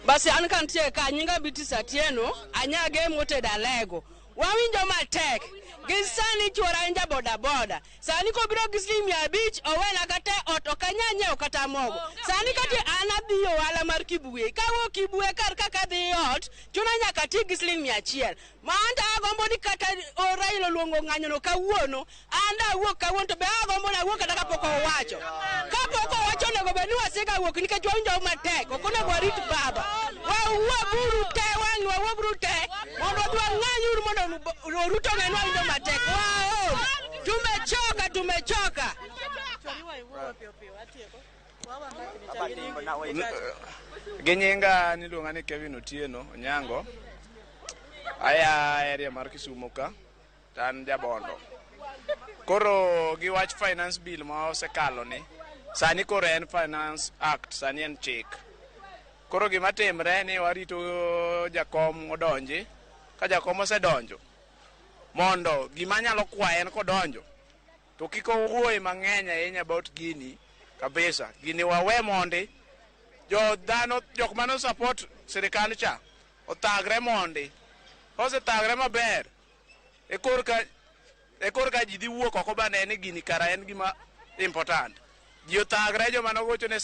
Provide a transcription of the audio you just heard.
Basi an kan tie ka nyinga Beatrice Atieno anyage moted alego. Wawinjo matek. Gisani chora nja boda boda. Sani ko biro gislim ya beach owena kata ot okanya nyeo kata mogo. Sani kati anadhiyo wala mar kibuye. Ka wo kibuye kar kaka dhi ot, chuna nyaka ti gislim ya chiel. Ma anda agombo ni kata Raila luongo ng'anyono kawuono, anda wuok kawuono to be agombo na wuok kata kapok owacho. Kapok owacho nego be ni wasega wuok nikech wawinjo matek. Okona warit baba. Waburu te waburu te. Mondo dwa ng'anyuru mondo Ruto ng'enwa winjo matek. Wow! Tumechoka. Ginyinga niluonga ni Kevin Otieno Onyango. Aya area mar Kisumu ka. Tan jabondo. Koro gi wach finance bill ma osekalo ni. Sani koro en Finance Act, sani en chik. Koro gima timre ni warito jakom odonji. Ka jakom osedonjo mondo gima nyalo kwaye en kodonjo to kiko wuoye mang'eny ahinya about gini kabisa. Gini wawe mondi jok mano support sirikal cha otagre mondi osetagre maber e korka ji dhi wuok oko bane ni gini kara en gima important. Ji otagre joma nogocho ne